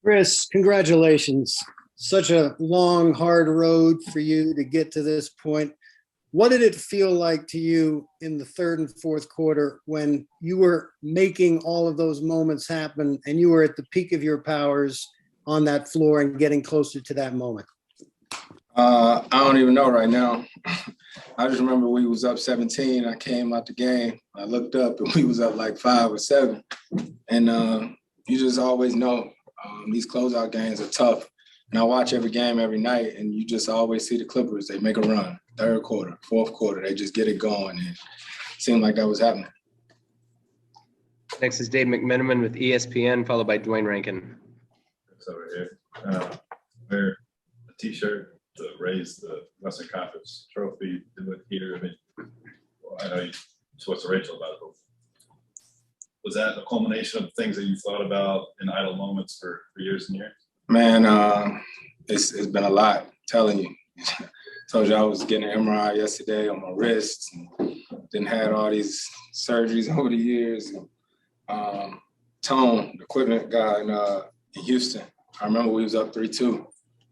Chris, congratulations. Such a long, hard road for you to get to this point. What did it feel like to you in the third and fourth quarter when you were making all of those moments happen and you were at the peak of your powers on that floor and getting closer to that moment? I don't even know right now. I just remember we was up 17. I came out the game. I looked up and we was up like 5 or 7. And you just always know these closeout games are tough. And I watch every game every night, and you just always see the Clippers. They make a run, third quarter, fourth quarter. They just get it going. And it seemed like that was happening. Next is Dave McMenamin with ESPN, followed by Dwayne Rankin. It's over here. Wear a T-shirt to raise the Western Conference trophy. Do it here. I mean, well, I know you spoke to Rachel about it. But was that a culmination of things that you thought about in idle moments for years and years? Man, it's been a lot, telling you. Told you I was getting an MRI yesterday on my wrist, and then had all these surgeries over the years. Tone, the equipment guy in Houston, I remember we was up 3-2.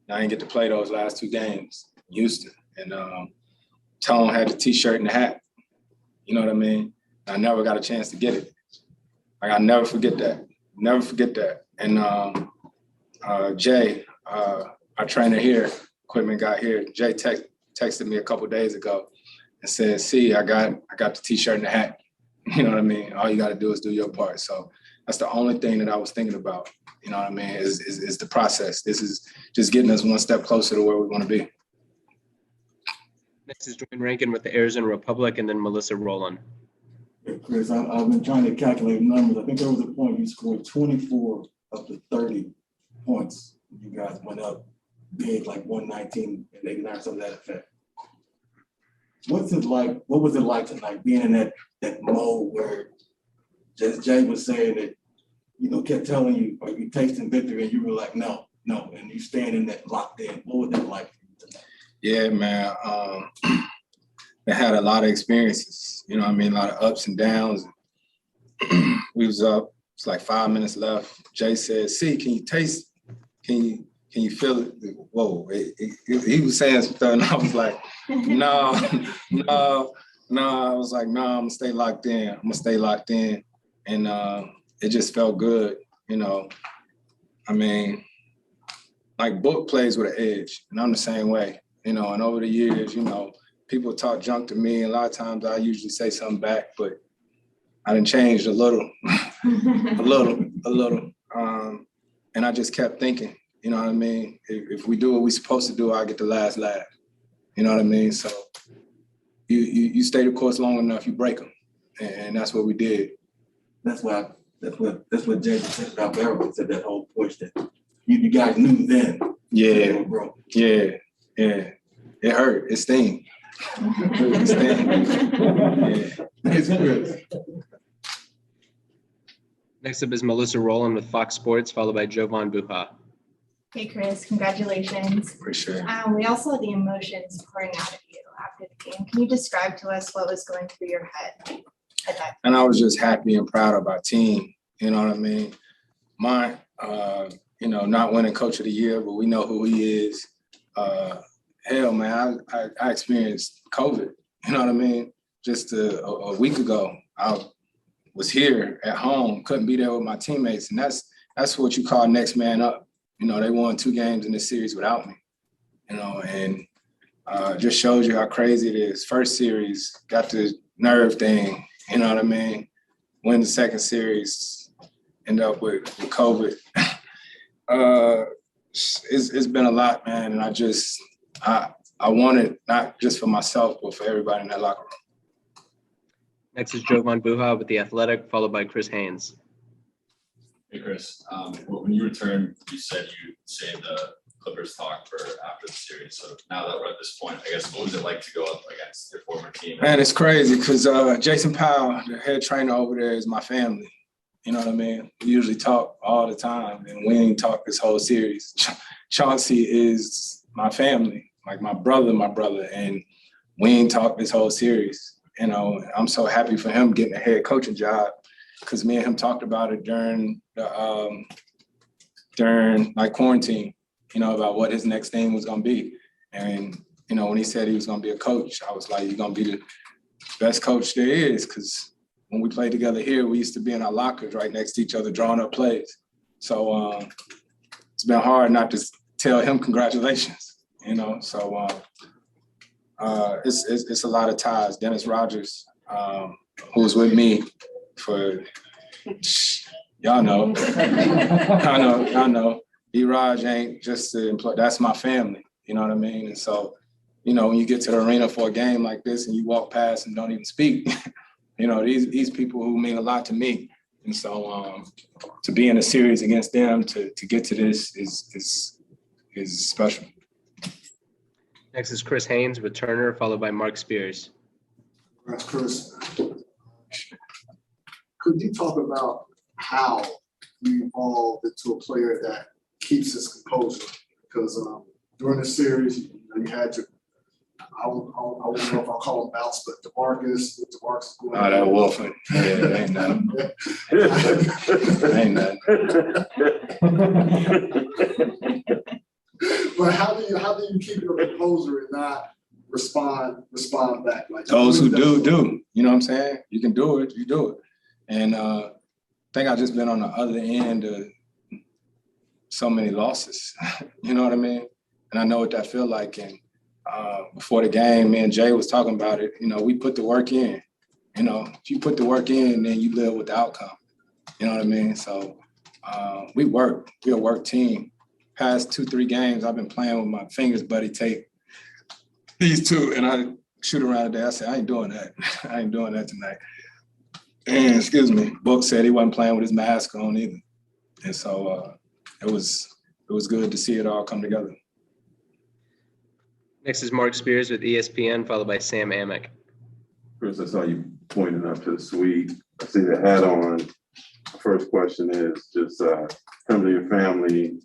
I didn't get to play those last 2 games in Houston. And Tone had the T-shirt and the hat. You know what I mean? I never got a chance to get it. Like, I'll never forget that. Never forget that. And Jay, our trainer here, equipment guy here, Jay texted me a couple days ago and said, "See, I got the T-shirt and the hat." You know what I mean? All you got to do is do your part. So that's the only thing that I was thinking about. You know what I mean? Is the process. This is just getting us one step closer to where we want to be. Next is Dwayne Rankin with the Arizona Republic, and then Melissa Rowland. Yeah, Chris, I've been trying to calculate numbers. I think there was a point you scored 24 of the 30 points. You guys went up big, like 119 and 89, something to that effect. What's it like? What was it like tonight, being in that mode where just Jay was saying that, kept telling you, are you tasting victory? And you were like, no, and you stand in that locked in. What was that like for you tonight? Yeah, man. I had a lot of experiences, you know what I mean? A lot of ups and downs. We was up, it's like 5 minutes left. Jay said, "See, can you taste, can you feel it?" Whoa, he was saying something, and I was like, no. I was like, no, I'm gonna stay locked in. And it just felt good, I mean, like Book plays with an edge, and I'm the same way, and over the years, people talk junk to me, and a lot of times I usually say something back, but I done changed a little, a little. And I just kept thinking, you know what I mean? If we do what we're supposed to do, I'll get the last laugh. You know what I mean? So you stay the course long enough, you break them. And that's what we did. That's what Jason said about Beverly, said that whole push that you guys knew then. Yeah. It hurt. It sting. It sting. It's good. Next up is Melissa Rowland with Fox Sports, followed by Jovan Buha. Hey, Chris, congratulations. Appreciate it. We all saw the emotions pouring out of you after the game. Can you describe to us what was going through your head at that time? And I was just happy and proud of our team. You know what I mean? Not winning Coach of the Year, but we know who he is. Hell, man, I experienced COVID. You know what I mean? Just a week ago, I was here at home, couldn't be there with my teammates, and that's what you call next man up. They won 2 games in this series without me. And just shows you how crazy it is. First series, got the nerve thing. You know what I mean? Win the second series, end up with COVID. It's been a lot, man, and I want it not just for myself, but for everybody in that locker room. Next is Jovan Buha with The Athletic, followed by Chris Haynes. Hey, Chris, when you returned, you said you saved the Clippers talk for after the series. So now that we're at this point, I guess, what was it like to go up against your former team? Man, it's crazy because Jason Powell, the head trainer over there, is my family. You know what I mean? We usually talk all the time, and we ain't talk this whole series. Chauncey is my family, like my brother, and we ain't talk this whole series. I'm so happy for him getting a head coaching job because me and him talked about it during during like quarantine, about what his next thing was gonna be. And, when he said he was gonna be a coach, I was like, you're gonna be the best coach there is, because when we played together here, we used to be in our lockers right next to each other, drawing up plays. So it's been hard not to tell him congratulations, So it's a lot of ties. Dennis Rogers, who was with me for, y'all know, I know. D-Raj ain't just the employee, that's my family, you know what I mean? And so, when you get to the arena for a game like this and you walk past and don't even speak, these people who mean a lot to me. And so to be in a series against them, to get to this is special. Next is Chris Haynes with Turner, followed by Mark Spears. That's Chris. Could you talk about how you evolved into a player that keeps his composure? Because during the series, you had to, I don't know if I'll call him bounce, but DeMarcus is going. Oh, that Wolfen. Yeah, ain't nothing. Ain't nothing. But how do you keep your composure and not respond back? Like those who do. You know what I'm saying? You can do it, you do it. And I think I've just been on the other end of so many losses. You know what I mean? And I know what that feel like. And before the game, me and Jay was talking about it. We put the work in. If you put the work in, then you live with the outcome. You know what I mean? So we work. We're a work team. Past 2-3 games, I've been playing with my fingers, buddy, take these two, and I shoot around today. I said, I ain't doing that. I ain't doing that tonight. And excuse me, Book said he wasn't playing with his mask on either. And so it was good to see it all come together. Next is Mark Spears with ESPN, followed by Sam Amick. Chris, I saw you pointing up to the suite. I see the hat on. The first question is just come to your family.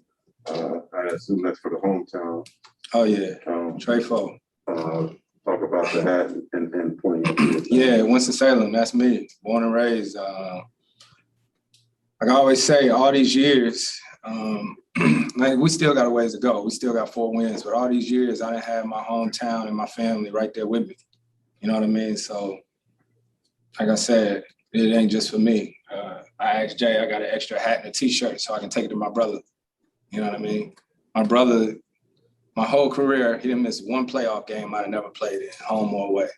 I assume that's for the hometown. Oh, yeah. Trefo. Talk about the hat and pointing up to it. Yeah, Winston-Salem, that's me. Born and raised. Like I always say, all these years, like we still got a ways to go. We still got 4 wins, but all these years I didn't have my hometown and my family right there with me. You know what I mean? So, like I said, it ain't just for me. I asked Jay, I got an extra hat and a t-shirt so I can take it to my brother. You know what I mean? My brother, my whole career, he didn't miss one playoff game I'd have never played in, home or away.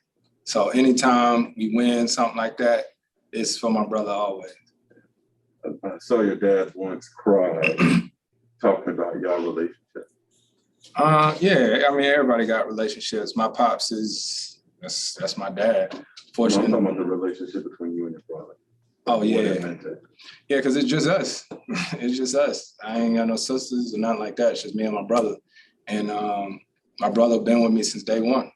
So anytime we win something like that, it's for my brother always. I saw your dad once cry talking about your relationship. Yeah, I mean, everybody got relationships. My pops that's my dad. I'm Fortunately. talking about the relationship between you and your brother. Oh, yeah. Yeah, because it's just us. It's just us. I ain't got no sisters or nothing like that. It's just me and my brother. And my brother been with me since day one.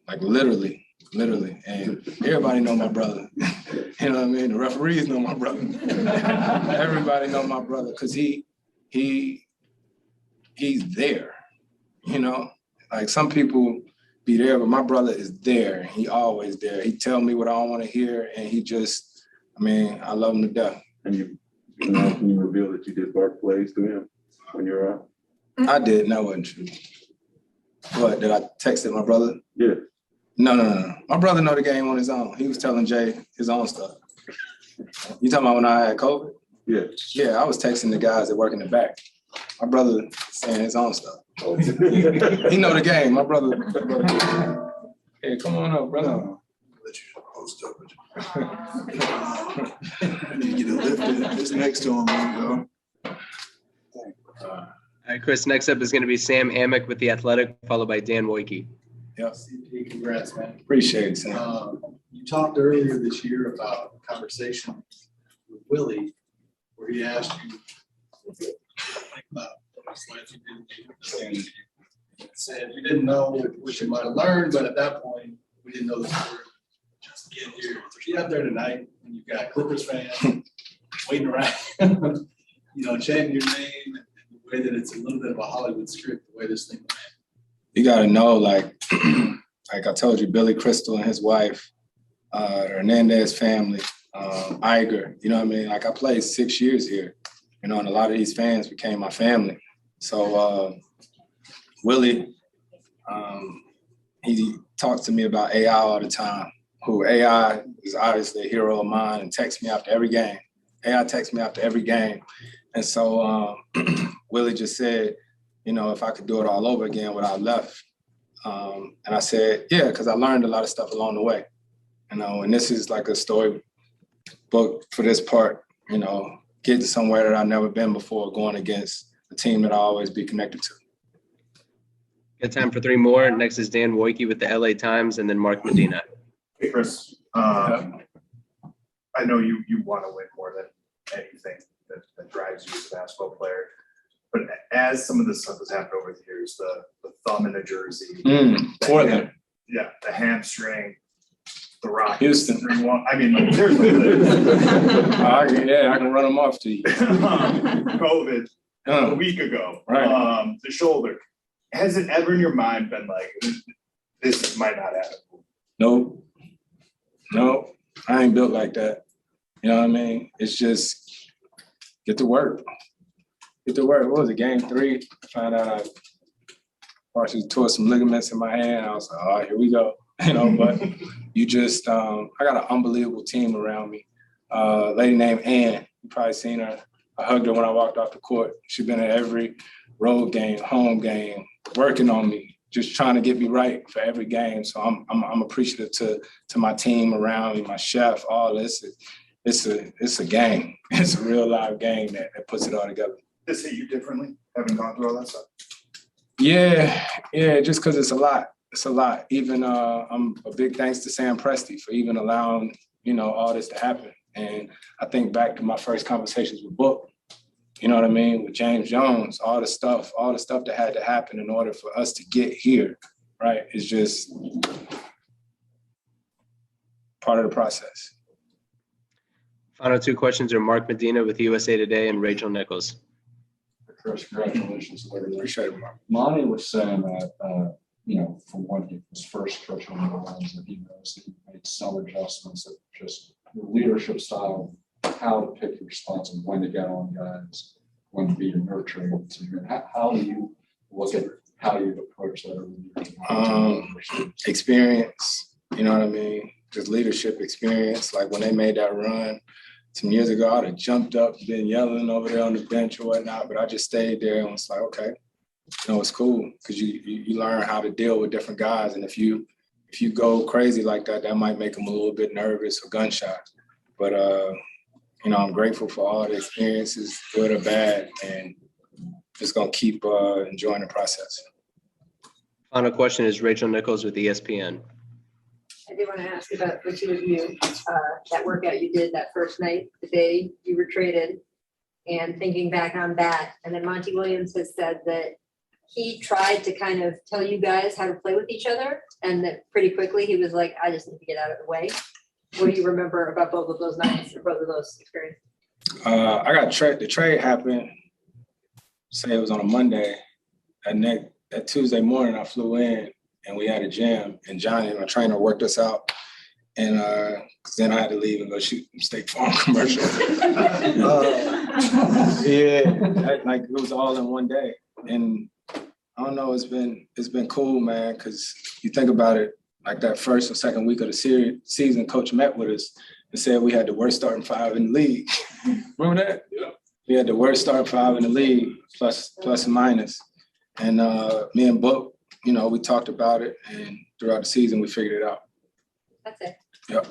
Like literally. And everybody know my brother. You know what I mean? The referees know my brother. Everybody know my brother because he's there. Like some people be there, but my brother is there. He always there. He tell me what I don't want to hear, and I love him to death. And can you reveal that you did bark plays to him when you were out? I did. That wasn't true. What, did I texted my brother? Yeah. No. My brother know the game on his own. He was telling Jay his own stuff. You talking about when I had COVID? Yeah. Yeah, I was texting the guys that work in the back. My brother saying his own stuff. Oh. He know the game. My brother. Hey, come on up, brother. Let you post up. I need to get it lifted. Just next to him, there you go. All right, Chris, next up is going to be Sam Amick with The Athletic, followed by Dan Woike. Yep. CP, congrats, man. Appreciate it, Sam. You talked earlier this year about a conversation with Willie where he asked you about what you did. Said you didn't know what you might have learned, but at that point, we didn't know the story. Just get here. So get out there tonight when you've got Clippers fans waiting around, chanting your name and the way that it's a little bit of a Hollywood script, the way this thing went. You got to know, like I told you, Billy Crystal and his wife, the Hernandez family, Iger, you know what I mean? Like I played 6 years here. you know, and a lot of these fans became my family. So Willie, he talks to me about AI all the time, who AI is obviously a hero of mine and texts me after every game. AI texts me after every game. And so Willie just said, you know, if I could do it all over again, what I left. And I said, yeah, because I learned a lot of stuff along the way, you know, and this is like a story book for this part, you know, getting somewhere that I've never been before, going against a team that I always be connected to. Got time for 3 more. Next is Dan Wojcicki with the LA Times, and then Mark Medina. Hey, Chris, I know you want to win more than anything that drives you as a basketball player. But as some of this stuff has happened over the years, the thumb in the jersey, Portland. Yeah, the hamstring, the Rockets. Houston. I mean, like, seriously. Yeah, I can run them off to you. COVID a week ago. Right. The shoulder. Has it ever in your mind been like, this might not happen? Nope. I ain't built like that. You know what I mean? It's just get to work. What was it, game 3? I found out I partially tore some ligaments in my hand. I was like, all right, here we go. You know, but you just, I got an unbelievable team around me. A lady named Ann, you probably seen her. I hugged her when I walked off the court. She's been at every road game, home game, working on me, just trying to get me right for every game. So I'm appreciative to my team around me, my chef, all this. It's a game. It's a real live game that puts it all together. This hit you differently, having gone through all that stuff? Yeah, just because it's a lot. It's a lot. Even I'm a big thanks to Sam Presti for even allowing, you know, all this to happen. And I think back to my first conversations with Book, you know what I mean, with James Jones, all the stuff that had to happen in order for us to get here, right? It's just part of the process. Final 2 questions are Mark Medina with USA Today and Rachel Nichols. Chris, congratulations. Appreciate it, Mark. Monty was saying that, you know, from when he was first coaching the Lions, that he knows that he made some adjustments that just your leadership style, how to pick your spots and when to get on guys, when to be nurturing team. How do you look at how you approach that? Experience, you know what I mean? Just leadership experience. Like when they made that run some years ago, I'd have jumped up, been yelling over there on the bench or whatnot, but I just stayed there and was like, okay, you know, it's cool because you learn how to deal with different guys. And if you go crazy like that, that might make them a little bit nervous or gun shy. But, you know, I'm grateful for all the experiences, good or bad, and just going to keep enjoying the process. Final question is Rachel Nichols with ESPN. I did want to ask about what you reviewed, that workout you did that first night, the day you were traded, and thinking back on that. And then Monty Williams has said that he tried to kind of tell you guys how to play with each other, and that pretty quickly he was like, I just need to get out of the way. What do you remember about both of those nights or both of those experiences? I got the trade happened, say it was on a Monday. That Tuesday morning I flew in and we had a gym, and Johnny, my trainer, worked us out. And then I had to leave and go shoot State Farm commercial. Like it was all in one day. And I don't know, it's been cool, man, because you think about it, like that first or second week of the season, Coach met with us and said we had the worst starting 5 in the league. Remember that? Yeah. We had the worst starting 5 in the league, plus and minus. And me and Book, you know, we talked about it, and throughout the season, we figured it out. That's it. Yep.